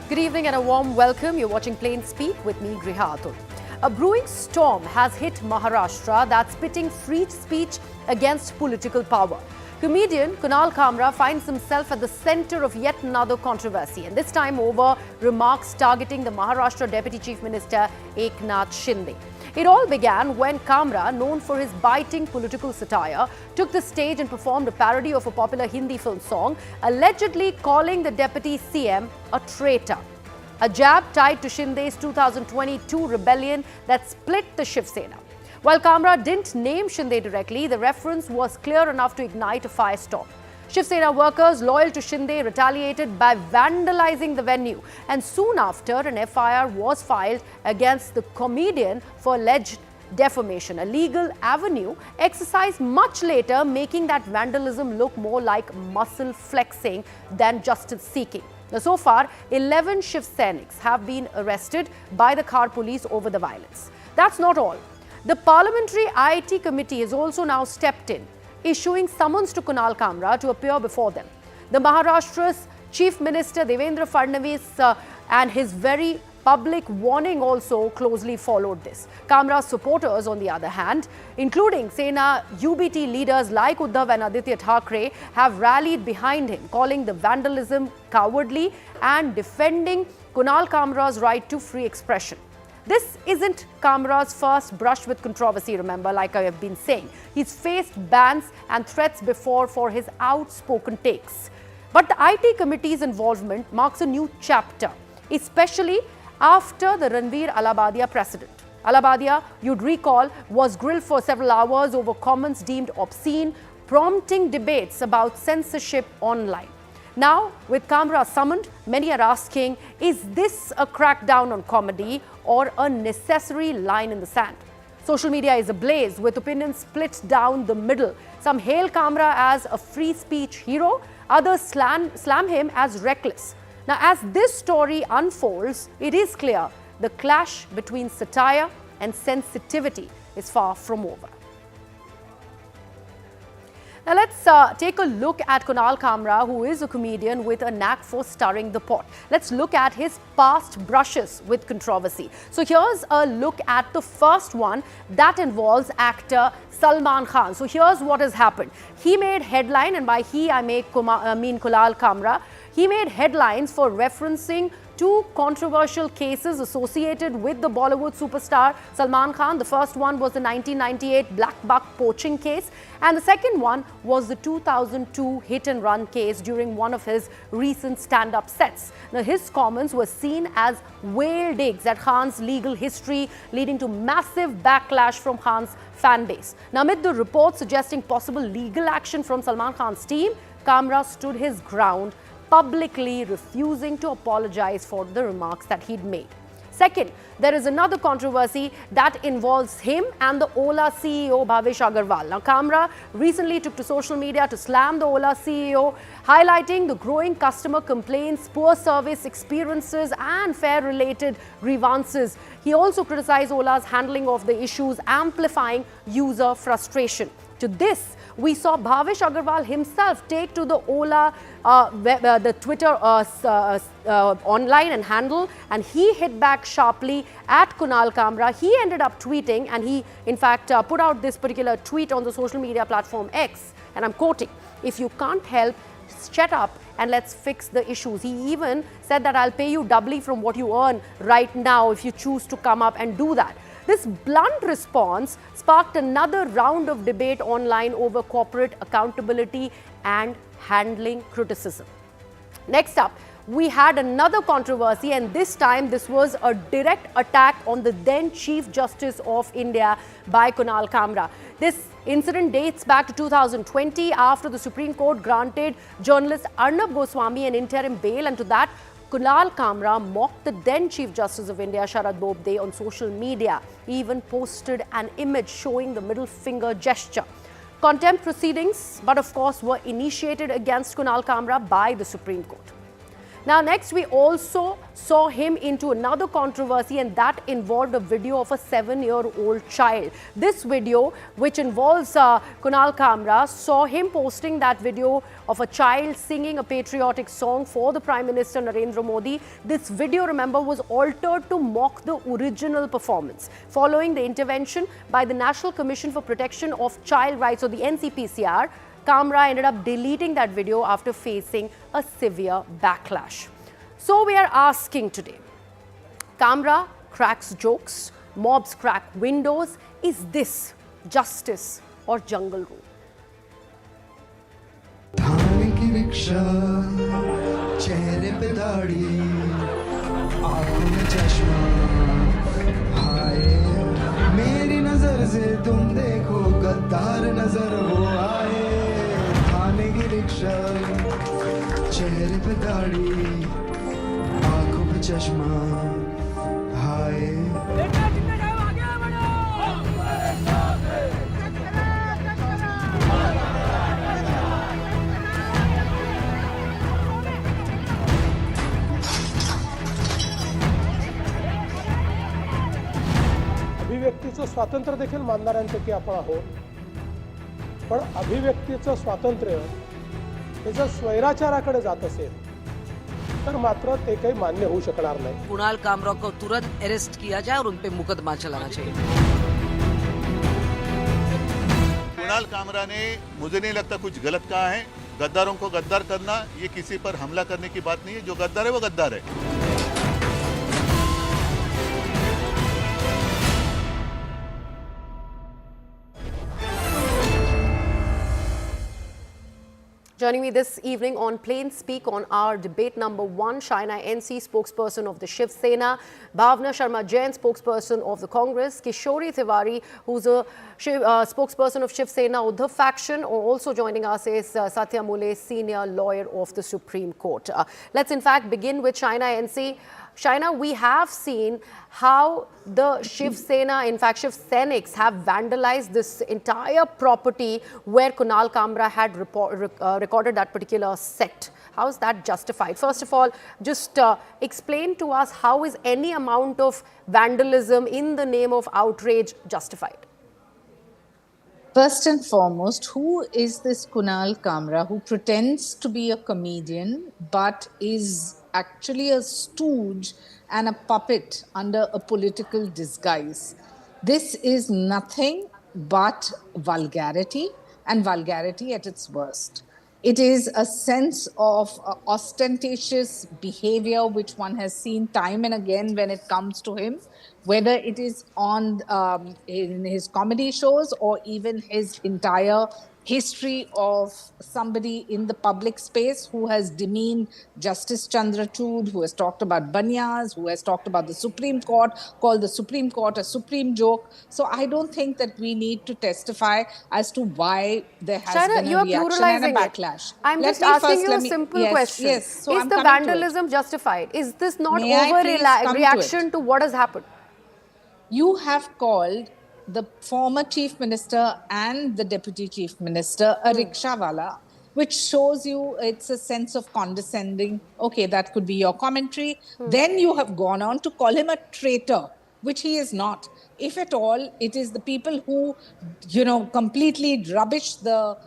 Good evening and a warm welcome. You're watching Plain Speak with me, Griha Atul. A brewing storm has hit Maharashtra that's pitting free speech against political power. Comedian Kunal Kamra finds himself at the center of yet another controversy, and this time over remarks targeting the Maharashtra Deputy Chief Minister Eknath Shinde. It all began when Kamra, known for his biting political satire, took the stage and performed a parody of a popular Hindi film song, allegedly calling the Deputy CM a traitor. A jab tied to Shinde's 2022 rebellion that split the Shiv Sena. While Kamra didn't name Shinde directly, the reference was clear enough to ignite a firestorm. Shiv Sena workers loyal to Shinde retaliated by vandalizing the venue, and soon after an FIR was filed against the comedian for alleged defamation, a legal avenue exercised much later, making that vandalism look more like muscle flexing than justice seeking. Now, so far, 11 Shiv Seniks have been arrested by the Khar police over the violence. That's not all. The Parliamentary IIT Committee has also now stepped in, issuing summons to Kunal Kamra to appear before them. The Maharashtra's Chief Minister Devendra Fadnavis and his very public warning also closely followed this. Kamra's supporters, on the other hand, including Sena UBT leaders like Uddhav and Aditya Thackeray, have rallied behind him, calling the vandalism cowardly and defending Kunal Kamra's right to free expression. This isn't Kamra's first brush with controversy, remember, like I have been saying. He's faced bans and threats before for his outspoken takes. But the IT committee's involvement marks a new chapter, especially after the Ranveer Allahabadiya precedent. Allahabadiya, you'd recall, was grilled for several hours over comments deemed obscene, prompting debates about censorship online. Now, with Kamra summoned, many are asking, is this a crackdown on comedy or a necessary line in the sand? Social media is ablaze with opinions split down the middle. Some hail Kamra as a free speech hero, others slam him as reckless. Now, as this story unfolds, it is clear the clash between satire and sensitivity is far from over. Now, let's take a look at Kunal Kamra, who is a comedian with a knack for stirring the pot. Let's look at his past brushes with controversy. So here's a look at the first one that involves actor Salman Khan. So here's what has happened. He made headline, and by he I mean Kunal Kamra. He made headlines for referencing two controversial cases associated with the Bollywood superstar Salman Khan. The first one was the 1998 Black Buck poaching case, and the second one was the 2002 hit-and-run case during one of his recent stand-up sets. Now, his comments were seen as whale digs at Khan's legal history, leading to massive backlash from Khan's fan base. Now, amid the reports suggesting possible legal action from Salman Khan's team, Kamra stood his ground, publicly refusing to apologize for the remarks that he'd made. Second, there is another controversy that involves him and the Ola CEO Bhavish Aggarwal. Now, Kamra recently took to social media to slam the Ola CEO, highlighting the growing customer complaints, poor service experiences and fare-related grievances. He also criticized Ola's handling of the issues, amplifying user frustration. To this, we saw Bhavish Aggarwal himself take to the Ola, the Twitter online and handle, and he hit back sharply at Kunal Kamra. He ended up tweeting, and he in fact put out this particular tweet on the social media platform X, and I'm quoting, "If you can't help, shut up and let's fix the issues." He even said that I'll pay you doubly from what you earn right now if you choose to come up and do that. This blunt response sparked another round of debate online over corporate accountability and handling criticism. Next up, we had another controversy, and this time this was a direct attack on the then Chief Justice of India by Kunal Kamra. This incident dates back to 2020 after the Supreme Court granted journalist Arnab Goswami an interim bail, and to that, Kunal Kamra mocked the then Chief Justice of India, Sharad Bobde, on social media. He even posted an image showing the middle finger gesture. Contempt proceedings, but of course, were initiated against Kunal Kamra by the Supreme Court. Now, next, we also saw him into another controversy, and that involved a video of a 7-year-old child. This video, which involves Kunal Kamra, saw him posting that video of a child singing a patriotic song for the Prime Minister Narendra Modi. This video, remember, was altered to mock the original performance. Following the intervention by the National Commission for Protection of Child Rights, or the NCPCR, Kamra ended up deleting that video after facing a severe backlash. So we are asking today, Kamra cracks jokes, mobs crack windows. Is this justice or jungle rule? थाने की rickshaw, चेहरे पे दाढ़ी, आंखों में चश्मा, हाय मेरी नजर से तुम देखो गद्दार नजर वो आए। थाने की रिक्शा, चेहरे पे दाढ़ी, आंखों पे चश्मा, हाय। अभिव्यक्तीचं स्वातंत्र्य देखील मानणाऱ्यांपैकी आपण आहोत, पण अभिव्यक्तीचं स्वातंत्र्य हे जर स्वैराचाराकडे जात असेल तर मात्र ते काही मान्य होऊ शकणार नाही। कुणाल कामरा को तुरंत अरेस्ट किया जाए और उन पे मुकदमा चलाना चाहिए। कुणाल कामरा ने मुझे नहीं लगता कुछ गलत कहा है। गद्दारों को गद्दार करना ये किसी पर हमला करने की बात नहीं है। जो गद्दार है वो गद्दार है। Joining me this evening on Plain Speak on our debate number 1, Shaina NC, spokesperson of the Shiv Sena, Bhavna Sharma Jain, spokesperson of the Congress, Kishori Tiwari, who's a spokesperson of Shiv Sena Uddhav faction. Also joining us is Satya Mule, senior lawyer of the Supreme Court. Let's in fact begin with Shaina NC. Shaina, we have seen how the Shiv Sena, in fact Shiv Senics, have vandalized this entire property where Kunal Kamra had recorded that particular set. How is that justified? First of all, just explain to us, how is any amount of vandalism in the name of outrage justified? First and foremost, who is this Kunal Kamra who pretends to be a comedian but is actually a stooge and a puppet under a political disguise? This is nothing but vulgarity, and vulgarity at its worst. It is a sense of ostentatious behavior which one has seen time and again when it comes to him, whether it is on in his comedy shows or even his entire history of somebody in the public space who has demeaned Justice Chandrachud, who has talked about banyas, who has talked about the Supreme Court, called the Supreme Court a supreme joke. So I don't think that we need to testify as to why there has Shaina, been a reaction and a backlash. I'm just asking you a simple question. Yes, so is I'm the vandalism justified? Is this not overreaction to what has happened? You have called the former chief minister and the deputy chief minister a rickshawala, which shows you it's a sense of condescending. Okay, that could be your commentary. Then you have gone on to call him a traitor, which he is not. If at all, it is the people who, completely rubbish the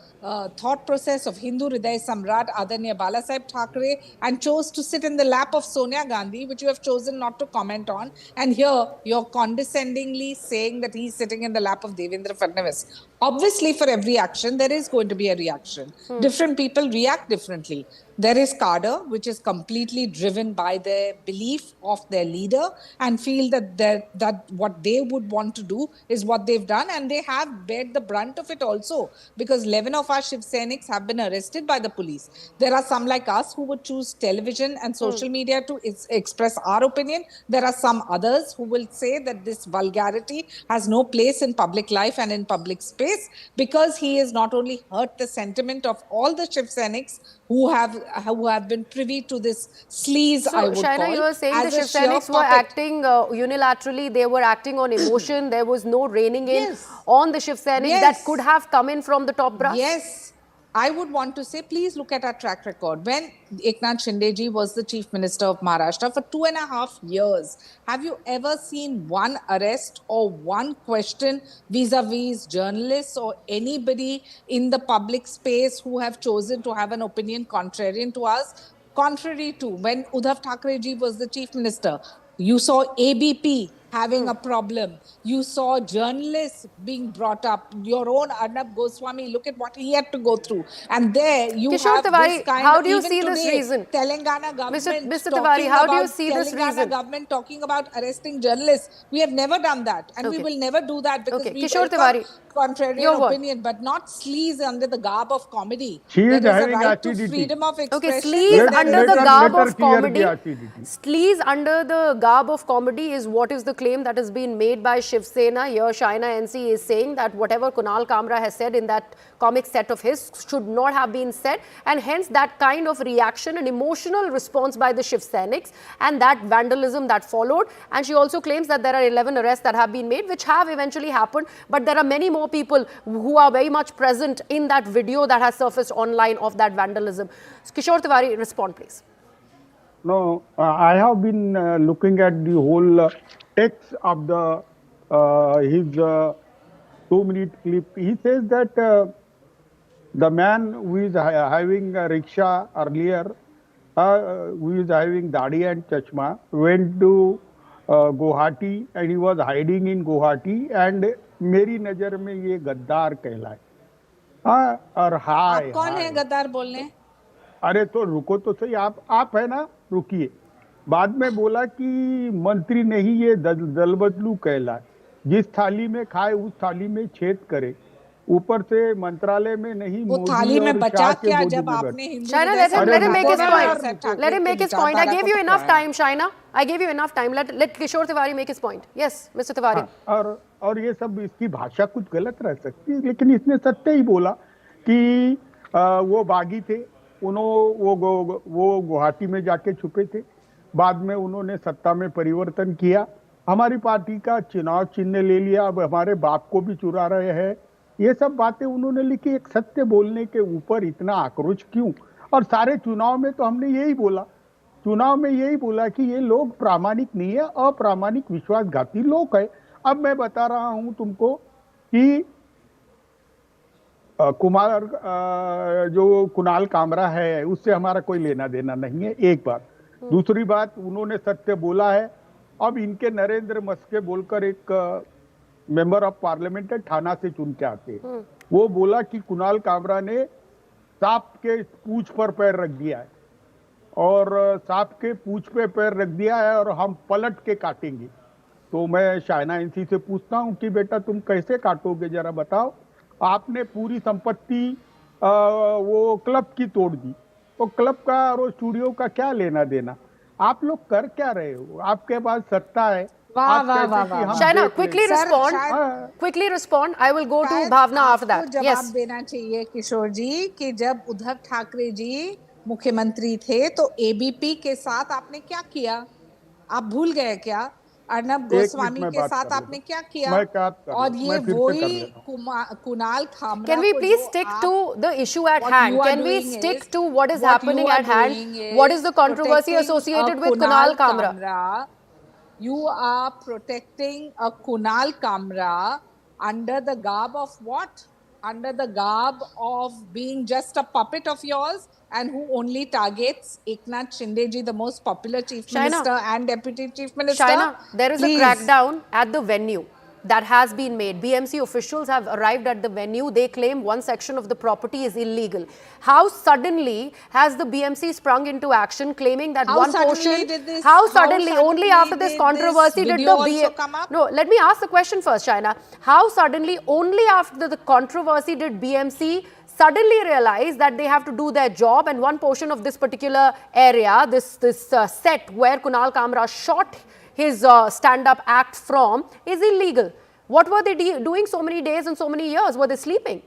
thought process of Hindu Hriday Samrat Adanya Balasaheb Thackeray and chose to sit in the lap of Sonia Gandhi, which you have chosen not to comment on. And here you're condescendingly saying that he's sitting in the lap of Devendra Fadnavis. Obviously, for every action, there is going to be a reaction. Different people react differently. There is cadre, which is completely driven by their belief of their leader and feel that what they would want to do is what they've done, and they have bared the brunt of it also, because 11 of our Shiv Senics have been arrested by the police. There are some like us who would choose television and social media to express our opinion. There are some others who will say that this vulgarity has no place in public life and in public space, because he has not only hurt the sentiment of all the Shiv Senics who have been privy to this sleaze, so, I would Shaina, call. You were saying the Shiv sheer Senics were puppet. acting unilaterally, they were acting on emotion, there was no reining in on the Shiv Senics that could have come in from the top brass? Yes. I would want to say, please look at our track record. When Eknath Shinde was the Chief Minister of Maharashtra for 2.5 years, have you ever seen one arrest or one question vis-a-vis journalists or anybody in the public space who have chosen to have an opinion contrarian to us? Contrary to when Uddhav Thackeray ji was the Chief Minister, you saw ABP having a problem. You saw journalists being brought up. Your own Arnab Goswami, look at what he had to go through. And there you Kishore have Tiwari, this kind how of, do you even see this today, reason? Telangana government Mr. talking Tiwari, how do you about see this Telangana reason? government talking about arresting journalists. We have never done that. And we Okay. will never do that because Okay. we Kishore welcome Tiwari, your contrarian word. opinion, but not sleaze under the garb of comedy. She is There is a having right to acidity. freedom of expression. Okay, sleaze and there under is the a- garb let her of clear comedy. the acidity. Sleaze under the garb of comedy is what is the claim that has been made by Shiv Sena. Here, Shaina NC is saying that whatever Kunal Kamra has said in that comic set of his should not have been said, and hence that kind of reaction, an emotional response by the Shiv Senics, and that vandalism that followed. And she also claims that there are 11 arrests that have been made, which have eventually happened, but there are many more people who are very much present in that video that has surfaced online of that vandalism. Kishore Tiwari, respond please. No, I have been looking at the whole text of the his 2-minute clip. He says that the man who is having a rickshaw earlier, who is having dadi and chashma, went to Guwahati and he was hiding in Guwahati, and मेरी नजर में ये गद्दार कहलाए. हाँ, और हाय आप कौन है हाय. गद्दार बोलने? अरे तो रुको तो सही, आप है ना, रुकिए. बाद में बोला कि मंत्री नहीं ये दल बदलू कहलाए, जिस थाली में खाए उस थाली में छेद करे, ऊपर से मंत्रालय में नहीं वो मोदी थाली में और बचा शाह के क्या गोदी जब में आपने बैठे. हिंदू Shaina, हृदय let him make his संघ point. Let him make his point. I gave you enough time, Shaina. I gave you enough time. Let Kishore Tiwari make his point. Yes, Mr. Tiwari. हाँ, और ये सब, इसकी भाषा कुछ गलत रह सकती है, लेकिन इसने सत्य ही बोला कि वो बागी थे, वो गुवाहाटी में जाके छुपे थे, बाद में उन्होंने सत्ता में परिवर्तन किया, हमारी पार्टी का चुनाव चिन्ह ले लिया, अब हमारे बाप को भी चुरा रहे हैं. ये सब बातें उन्होंने लिखी. एक सत्य बोलने के ऊपर इतना आक्रोश क्यों? और सारे चुनाव में तो हमने यही बोला, चुनाव में यही बोला कि ये लोग प्रामाणिक नहीं है, अप्रामाणिक विश्वासघाती लोग है. अब मैं बता रहा हूं तुमको कि कुमार जो कुणाल कामरा है उससे हमारा कोई लेना देना नहीं है, एक बात. दूसरी बात, उन्होंने सत्य बोला है. अब इनके नरेंद्र मस्के बोलकर एक मेंबर ऑफ पार्लियामेंट है, थाना से चुन के आते हैं, वो बोला कि कुणाल कामरा ने सांप के पूंछ पर पैर रख दिया है, और सांप के पूंछ पे पैर रख दिया है और हम पलट के काटेंगे. तो मैं शाइना एनसी से पूछता हूं कि बेटा तुम कैसे काटोगे, जरा बताओ. आपने पूरी संपत्ति वो क्लब की तोड़ दी, तो क्लब का और स्टूडियो का क्या लेना देना? आप लोग कर क्या रहे हो? आपके पास सत्ता है. वाह वाह वाह वाह. Shaina, quickly Sir, respond. शायद- Quickly respond. I will go to शायद Bhavna after आपको that. जवाब Yes. देना चाहिए किशोर जी कि जब उद्धव ठाकरे जी मुख्यमंत्री थे तो एबीपी के साथ आपने क्या किया? आप भूल गए क्या? अर्नब गोस्वामी में के बात साथ कर आपने लूं. क्या किया? मैं क्या कर और लूं? ये मैं फिर से कर वही लेता हूं. कुणाल खामरा Can we को please जो stick आप- to the issue at what hand? you are Can we doing stick is- to what is what happening you are at hand? doing What is the controversy protecting associated a with Kunal Kamra? You are protecting a Kunal Kamra under the garb of what? Under the garb of being just a puppet of yours and who only targets Eknath Shinde ji, the most popular chief Shaina. minister and deputy chief minister. Shaina, there is Please. a crackdown at the venue that has been made. BMC officials have arrived at the venue. They claim one section of the property is illegal. How suddenly has the BMC sprung into action, claiming that How one suddenly portion? did this- How how suddenly? Only suddenly after this did controversy this did video the also come up? No, let me ask the question first, Shaina. How suddenly? Only after the controversy did BMC suddenly realize that they have to do their job, and one portion of this particular area, this set where Kunal Kamra shot his stand-up act from, is illegal. What were they doing so many days and so many years? Were they sleeping?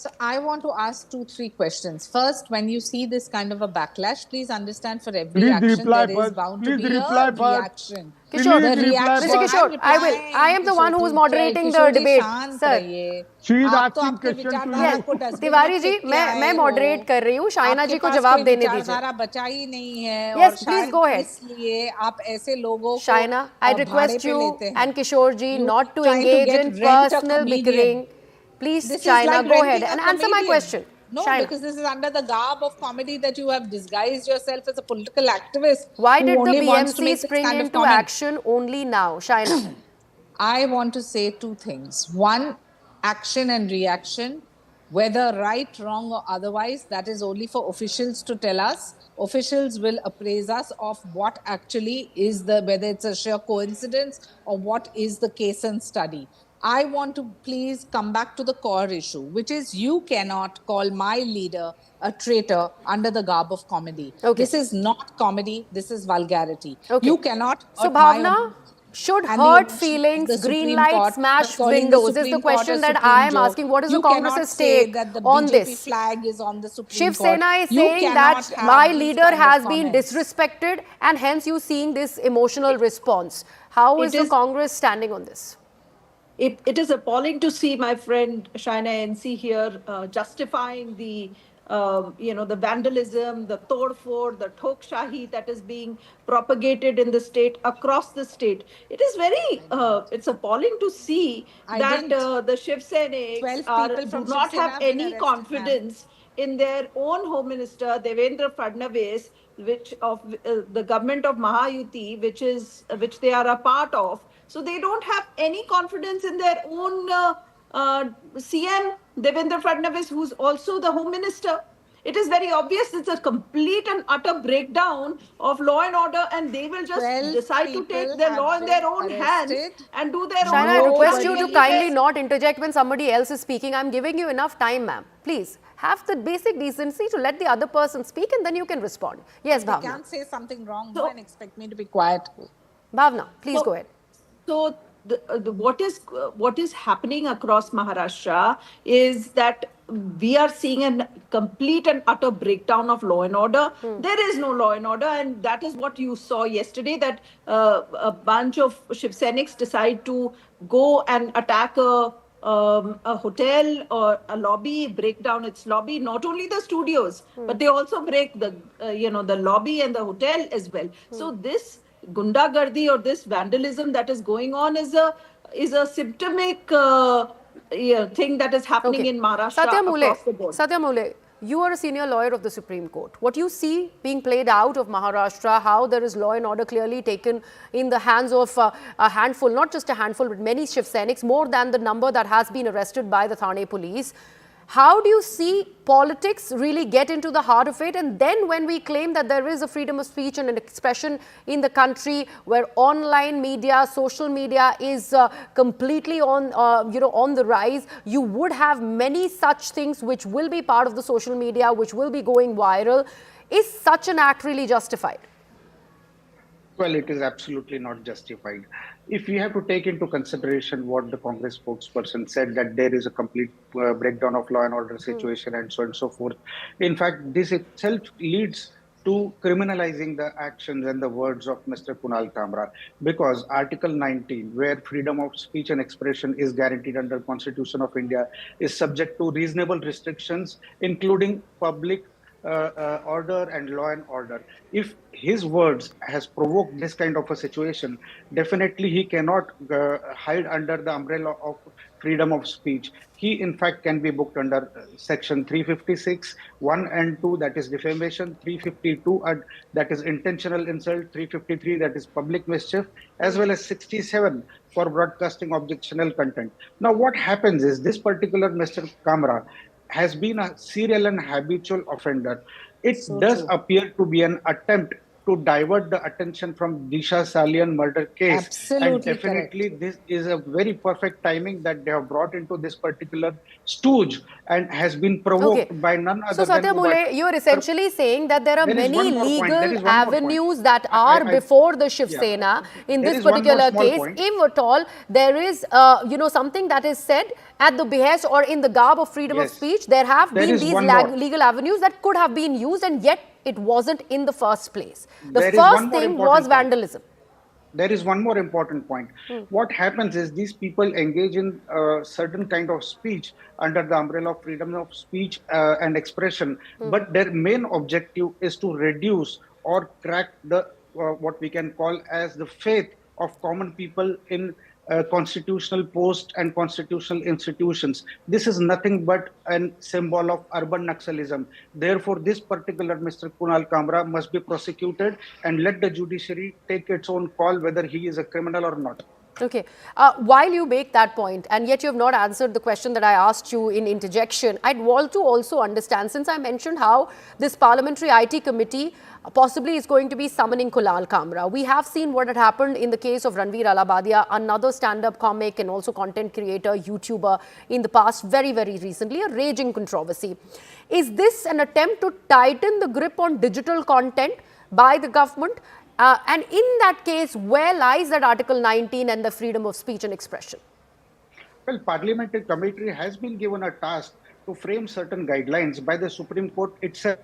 So I want to ask 2-3 questions. First, when you see this kind of a backlash, please understand for every Please action reply there is first. bound to Please be reply a first. reaction. Kishore, Please The reply reaction. Mr. first. Kishore, I will. I am the one who is moderating the debate, sir. She is आप तो asking आपके question to विचारधारा you. को dustbin Tiwari में जी, फेंक के मैं आए मॉडरेट हो। कर रही हूँ, शाइना आपके जी को पास जवाब कोई देने दीजिए। विचारधारा बचा ही नहीं है Yes, और please शायद go ahead. इसलिए आप ऐसे लोगों को Shaina, I भाड़े request पे you लेते हैं। and Kishore ji You not to trying to engage get in rent a personal comedian. bickering. Please, This is Shaina, like go ahead renting a and answer my comedian. question. No, Shaina, because this is under the garb of comedy that you have disguised yourself as a political activist why who did the only wants to BMC make this spring kind of into comment. action only now? Shaina. I want to say 2 things. One, action and reaction, whether right, wrong, or otherwise, that is only for officials to tell us. Officials will appraise us of what actually is whether it's a sheer coincidence or what is the case and study. I want to please come back to the core issue, which is you cannot call my leader a traitor under the garb of comedy. Okay. This is not comedy, this is vulgarity. Okay. You cannot So, hurt my Bhavna, should and the hurt emotions of feelings, the green Supreme light, Court, smashed calling the windows is the Supreme Court question a that supreme I am joke. asking. What is You the Congress's cannot say take that the on BJP this? flag is on the Supreme Shiv Court. Sena is You saying cannot that have my these leader kind of has been comments. disrespected and hence you seeing this emotional response. How is It the is- Congress standing on this? It is appalling to see my friend Shaina NC here justifying the the vandalism, the tod-fod, the thok-shahi that is being propagated in the state, across the state. It is very, it's appalling to see that the Shiv 12 Sainik people do from not Shiv Sena have have been any arrested, confidence in their own Home Minister, Devendra Fadnavis, which of the government of Mahayuti, which they are a part of. So they don't have any confidence in their own CM, Devendra Fadnavis, who's also the Home Minister. It is very obvious it's a complete and utter breakdown of law and order, and they will just 12 decide to take people their have law in their been own hands arrested. and do their Shaina, own I request you to anyway. kindly not interject when somebody else is speaking. I'm giving you enough time, ma'am. Please, have the basic decency to let the other person speak and then you can respond. Yes, They Bhavna. can't say something wrong So- and expect me to be quiet. Bhavna, please So- go ahead. So what is happening across Maharashtra is that we are seeing a complete and utter breakdown of law and order. There is no law and order, and that is what you saw yesterday. That a bunch of Shiv Sainiks decide to go and attack a hotel or a lobby, break down its lobby. Not only the studios, but they also break the the lobby and the hotel as well. So this gundagardi or this vandalism that is going on is a symptomatic thing that is happening in Maharashtra across the board. Satya Mule, you are a senior lawyer of the Supreme Court. What you see being played out of Maharashtra, how there is law and order clearly taken in the hands of a handful, not just a handful, but many Shiv Sainiks, more than the number that has been arrested by the Thane police. How do you see politics really get into the heart of it? And then when we claim that there is a freedom of speech and an expression in the country where online media, social media is completely on the rise, you would have many such things which will be part of the social media, which will be going viral. Is such an act really justified? Well, it is absolutely not justified. If we have to take into consideration what the Congress spokesperson said, that there is a complete breakdown of law and order situation and so on and so forth. In fact, this itself leads to criminalizing the actions and the words of Mr. Kunal Kamra, because Article 19, where freedom of speech and expression is guaranteed under Constitution of India, is subject to reasonable restrictions, including public order and law and order. If his words has provoked this kind of a situation, definitely he cannot hide under the umbrella of freedom of speech. He in fact can be booked under section 356, 1 and 2, that is defamation, 352, that is intentional insult, 353, that is public mischief, as well as 67 for broadcasting objectionable content. Now what happens is, this particular Mr. Kamra has been a serial and habitual offender. It does appear to be an attempt to divert the attention from Disha Salian murder case. Absolutely and definitely this is a very perfect timing that they have brought into this particular stooge and has been provoked by none other So than Satya Mule, you're essentially saying that there are There is many one more point. There is legal one more point. avenues that are I- before the Shiv Sena in There this is one more particular small case. point. If at all there is, something that is said at the behest or in the garb of freedom of Yes. speech, there have There been is these one more. legal avenues that could have been used, and yet it wasn't in the first place. The There is one first more thing important was point. vandalism. There is one more important point. What happens is these people engage in certain kind of speech under the umbrella of freedom of speech and expression, but their main objective is to reduce or crack the what we can call as the faith of common people in constitutional posts and constitutional institutions. This is nothing but a symbol of urban Naxalism. Therefore, this particular Mr. Kunal Kamra must be prosecuted and let the judiciary take its own call whether he is a criminal or not. Okay. While you make that point, and yet you have not answered the question that I asked you in interjection, I'd want to also understand, since I mentioned how this parliamentary IT committee possibly is going to be summoning Kunal Kamra. We have seen what had happened in the case of Ranveer Alabadia, another stand-up comic and also content creator, YouTuber in the past, very, very recently, a raging controversy. Is this an attempt to tighten the grip on digital content by the government? And in that case, where lies that Article 19 and the freedom of speech and expression? Well, parliamentary committee has been given a task to frame certain guidelines by the Supreme Court itself.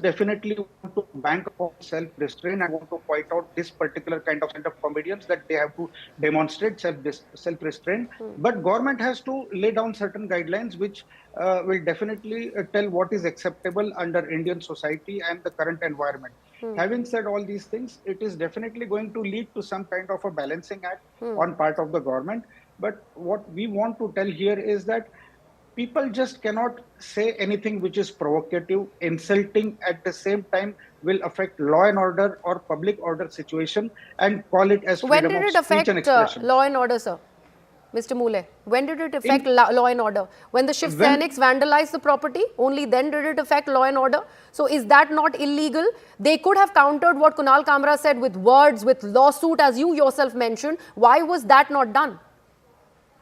Definitely want to bank on self-restraint. I want to point out this particular kind of stand-up comedians that they have to demonstrate self-restraint. But government has to lay down certain guidelines which will definitely tell what is acceptable under Indian society and the current environment. Having said all these things, it is definitely going to lead to some kind of a balancing act on part of the government. But what we want to tell here is that people just cannot say anything which is provocative, insulting, at the same time will affect law and order or public order situation and call it as When freedom did it of speech affect and expression. law and order, sir? Mr. Mule, when did it affect law and order? When the Shiv Sainiks vandalized the property, only then did it affect law and order? So is that not illegal? They could have countered what Kunal Kamra said with words, with lawsuit, as you yourself mentioned. Why was that not done?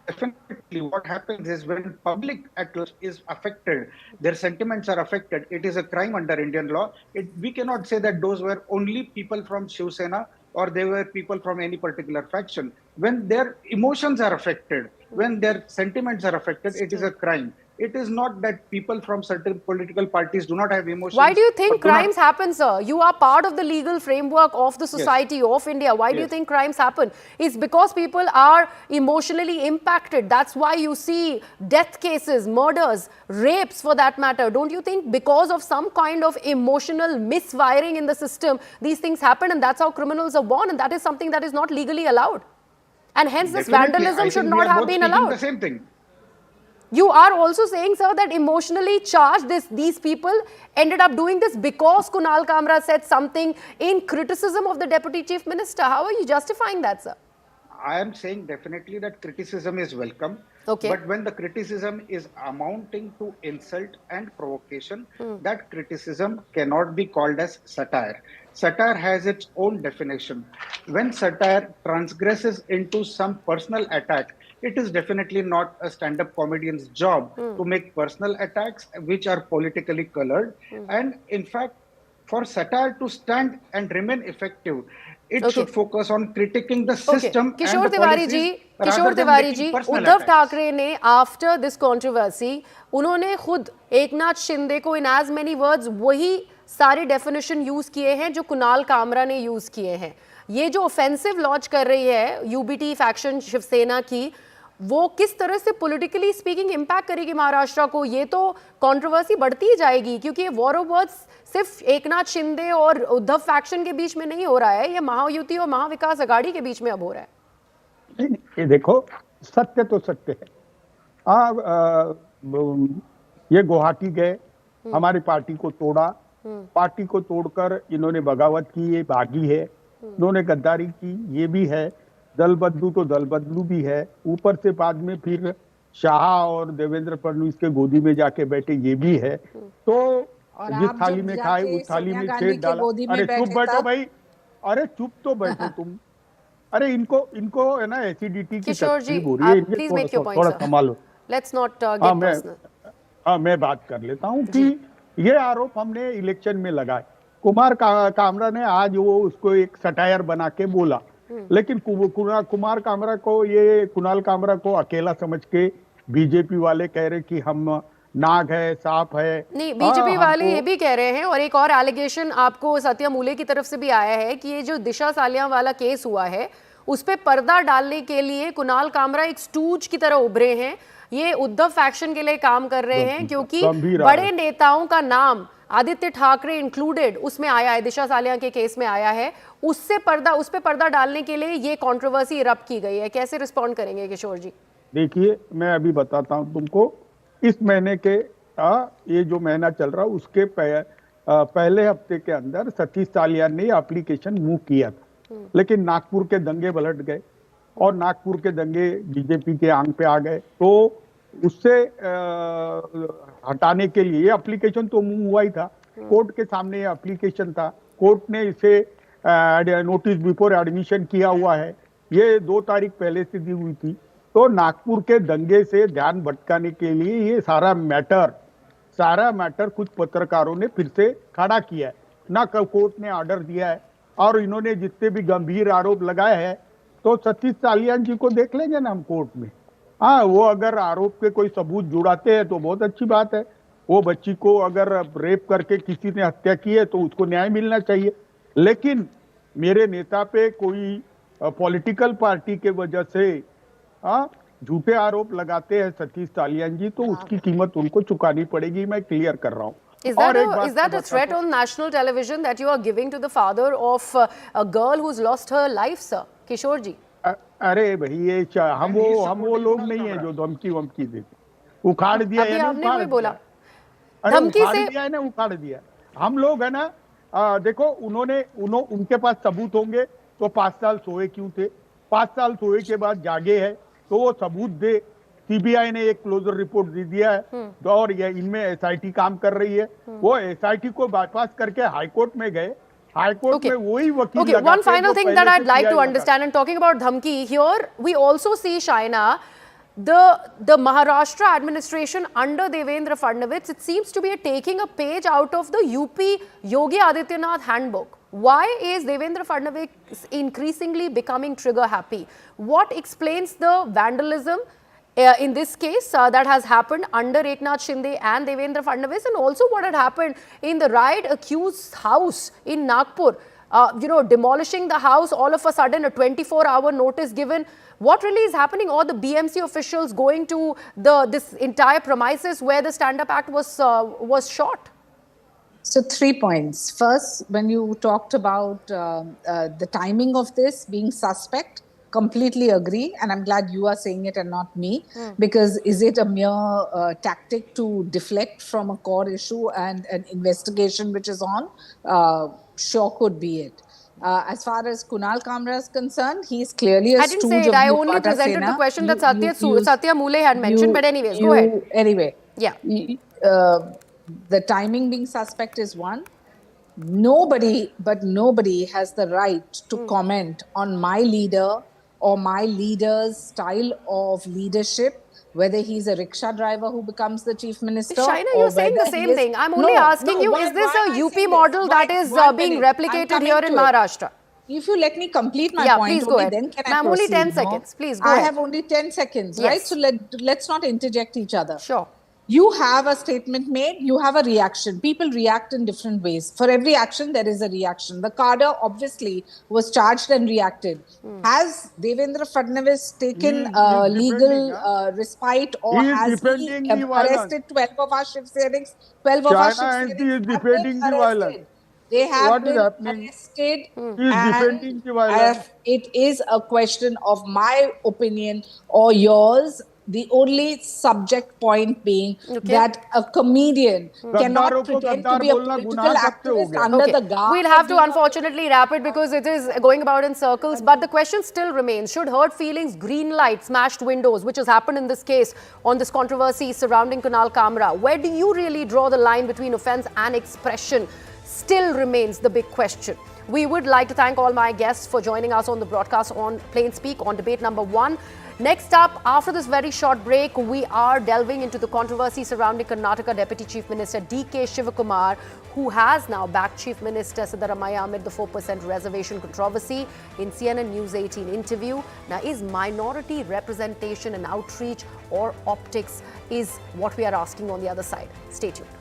Definitely, what happens is when public at large is affected, their sentiments are affected. It is a crime under Indian law. We cannot say that those were only people from Shiv Sena or they were people from any particular faction. When their emotions are affected, when their sentiments are affected, it is a crime. It is not that people from certain political parties do not have emotions. Why do you think crimes happen, sir? You are part of the legal framework of the society of India. Why do you think crimes happen? It's because people are emotionally impacted. That's why you see death cases, murders, rapes for that matter. Don't you think because of some kind of emotional misfiring in the system, these things happen, and that's how criminals are born, and that is something that is not legally allowed. And hence this vandalism should not have been allowed. The same thing. You are also saying, sir, that emotionally charged these people ended up doing this because Kunal Kamra said something in criticism of the Deputy Chief Minister. How are you justifying that, sir? I am saying definitely that criticism is welcome. Okay. But when the criticism is amounting to insult and provocation, that criticism cannot be called as satire. Satire has its own definition. When satire transgresses into some personal attack, it is definitely not a stand-up comedian's job to make personal attacks which are politically colored. And in fact, for satire to stand and remain effective, it should focus on critiquing the system Kishore and the Tiwari policies ji, rather Kishore than Tiwari making ji, personal Uddhav attacks. Thackeray ने after this controversy, उन्होंने खुद एकनाथ शिंदे को in as many words वही सारे definition use किए हैं जो कुणाल कामरा ने यूज किए हैं. ये जो offensive लॉन्च कर रही है UBT फैक्शन शिवसेना की, वो किस तरह से पॉलिटिकली स्पीकिंग इम्पैक्ट करेगी महाराष्ट्र को? ये तो कंट्रोवर्सी बढ़ती ही जाएगी, क्योंकि ये वॉर ऑफ वर्ड्स सिर्फ एकनाथ शिंदे और उद्धव फैक्शन के बीच में नहीं हो रहा है, ये महायुति और महाविकास आघाड़ी के बीच में अब हो रहा है. ये देखो, सत्य तो सत्य है. ये गुवाहाटी गए, हमारी पार्टी को तोड़ा, पार्टी को तोड़कर इन्होंने बगावत की, ये बागी है, इन्होंने गद्दारी की, ये भी है, दल बदलू तो दल बदलू भी है, ऊपर से बाद में फिर शाह और देवेंद्र फडणवीस के गोदी में जाके बैठे, ये भी है. तो और जिस आप थाली जब में खाए जाके उस थाली सोनिया में गांधी छेद के डाला। गोदी में अरे चुप बैठे बैठो तब? भाई, अरे चुप तो बैठो तुम। अरे इनको है ना एसिडिटी की किशोर जी, तकलीफ हो रही है, आप इनके प्लीज मेक योर पॉइंट थोड़ा सर। संभालो। लेट्स नॉट हाँ गेट मैं पर्सनल। हाँ मैं बात कर लेता हूँ कि ये आरोप हमने इलेक्शन में लगाए। कामरा ने आज वो उसको एक सटायर बना के बोला, लेकिन कुमार कामरा को, ये कुणाल कामरा को अकेला समझ के बीजेपी वाले कह रहे कि हम नाग है, सांप है। नहीं, बीजेपी वाले हमको ये भी कह रहे हैं, और एक और एलिगेशन आपको सत्या मूले की तरफ से भी आया है कि ये जो दिशा सालियां वाला केस हुआ है उस पे पर्दा डालने के लिए कुणाल कामरा एक स्टूज की तरह उभरे हैं। ये उद्धव फैक्शन के लिए काम कर रहे हैं, क्योंकि गंभीर बड़े आरोप। नेताओं का नाम आदित्य ठाकरे इंक्लूडेड उसमें आया है, दिशा सालियां के केस में आया है। उस पे पर्दा डालने के लिए ये कंट्रोवर्सी इरप्ट की गई है। कैसे रिस्पॉन्ड करेंगे किशोर जी? देखिए, मैं अभी बताता हूं तुमको। इस महीने के ये जो महीना चल रहा है उसके पहले हफ्ते के अंदर सतीश सालियान ने एप्लीकेशन मूव किया था, लेकिन नागपुर के दंगे पलट गए और नागपुर के दंगे बीजेपी के आंग पे आ गए, तो उससे हटाने के लिए ये एप्लीकेशन तो मूव हुआ ही था। कोर्ट के सामने ये एप्लीकेशन था, कोर्ट ने इसे नोटिस बिफोर एडमिशन किया हुआ है। ये 2 तारीख पहले से दी हुई थी। तो नागपुर के दंगे से ध्यान भटकाने के लिए ये सारा मैटर कुछ पत्रकारों ने फिर से खड़ा किया है ना। कोर्ट ने ऑर्डर दिया है और इन्होंने जितने भी गंभीर आरोप लगाए हैं तो सतीश सालियान जी को देख लेंगे ना हम कोर्ट में। हाँ, वो अगर आरोप के कोई सबूत जुड़ाते हैं तो बहुत अच्छी बात है। वो बच्ची को अगर रेप करके किसी ने हत्या की है तो उसको न्याय मिलना चाहिए, लेकिन मेरे नेता पे कोई पॉलिटिकल पार्टी के वजह से झूठे आरोप लगाते हैं सतीश सालियान जी, तो उसकी कीमत उनको चुकानी पड़ेगी। मैं क्लियर कर रहा हूँ। Is that a threat on national television that you are giving to the father of a girl who's lost her life, sir? किशोर जी, अरे भाई, ये हम वो लोग नहीं है जो धमकी वमकी देते। उखाड़ दिया अभी है ना, आपने उखाड़ कोई बोला दिया। अरे धमकी उखाड़ से? दिया है ना, उखाड़ दिया। हम लोग है ना, देखो उनके पास सबूत होंगे तो 5 साल सोए क्यों थे? 5 साल सोए के बाद जागे है तो वो सबूत दे। सीबीआई ने एक क्लोजर रिपोर्ट दे दिया है तो, और ये इनमें एसआईटी काम कर रही है। वो एसआईटी को बाईपास करके हाईकोर्ट में गए। हाईकोर्ट में वही वकील Okay, one final thing that I'd like to understand, and talking about dhamki here, we also see, Shaina, the Maharashtra administration under Devendra Fadnavis, it seems to be taking a page out of the UP Yogi Adityanath handbook. Why is Devendra Fadnavis increasingly becoming trigger happy? What explains the vandalism in this case that has happened under Eknath Shinde and Devendra Fadnavis, and also what had happened in the riot accused house in Nagpur? Demolishing the house, all of a sudden a 24-hour notice given. What really is happening? Or the BMC officials going to this entire premises where the Stand Up Act was shot? So 3 points. First, when you talked about the timing of this being suspect, completely agree, and I'm glad you are saying it and not me, because is it a mere tactic to deflect from a core issue and an investigation which is on? Sure could be it. As far as Kunal Kamra is concerned, he's clearly a I didn't stooge say it. of I Blue only Pata presented Sena. the question that Satya Mule had mentioned, but anyways, go ahead. Anyway, Yeah. The timing being suspect is one. Nobody has the right to comment on my leader or my leader's style of leadership, whether he's a rickshaw driver who becomes the chief minister. Shaina, you're saying the same thing. I'm only asking you, is this a UP model that is being replicated here in Maharashtra? If you let me complete my point, please go ahead. then can I Ma'am, only proceed, 10 seconds. Please go I ahead. have only 10 seconds, Yes. right? So let's not interject each other. Sure. You have a statement made, you have a reaction. People react in different ways. For every action, there is a reaction. The cadre obviously was charged and reacted. Has Devendra Fadnavis taken legal respite, or He is has defending he the violence. arrested 12 of our Shiv Seniks? 12 of our Shiv China and he is Seniks have been defending the violence. arrested. They have What is been happening? arrested. He is defending the violence. It is a question of my opinion or yours The only subject point being that a comedian cannot गद्दारों को pretend to गद्दार be a बोलना political गुनाह कब से हो activist गया? under Okay. the garb. We'll have to unfortunately wrap it because it is going about in circles. But the question still remains, should hurt feelings, green light, smashed windows, which has happened in this case on this controversy surrounding Kunal Kamra, where do you really draw the line between offence and expression? Still remains the big question. We would like to thank all my guests for joining us on the broadcast on Plain Speak on debate number 1. Next up, after this very short break, we are delving into the controversy surrounding Karnataka Deputy Chief Minister D.K. Shivakumar, who has now backed Chief Minister Siddaramaiah amid the 4% reservation controversy. In CNN News 18 interview, now is minority representation and outreach or optics is what we are asking on the other side. Stay tuned.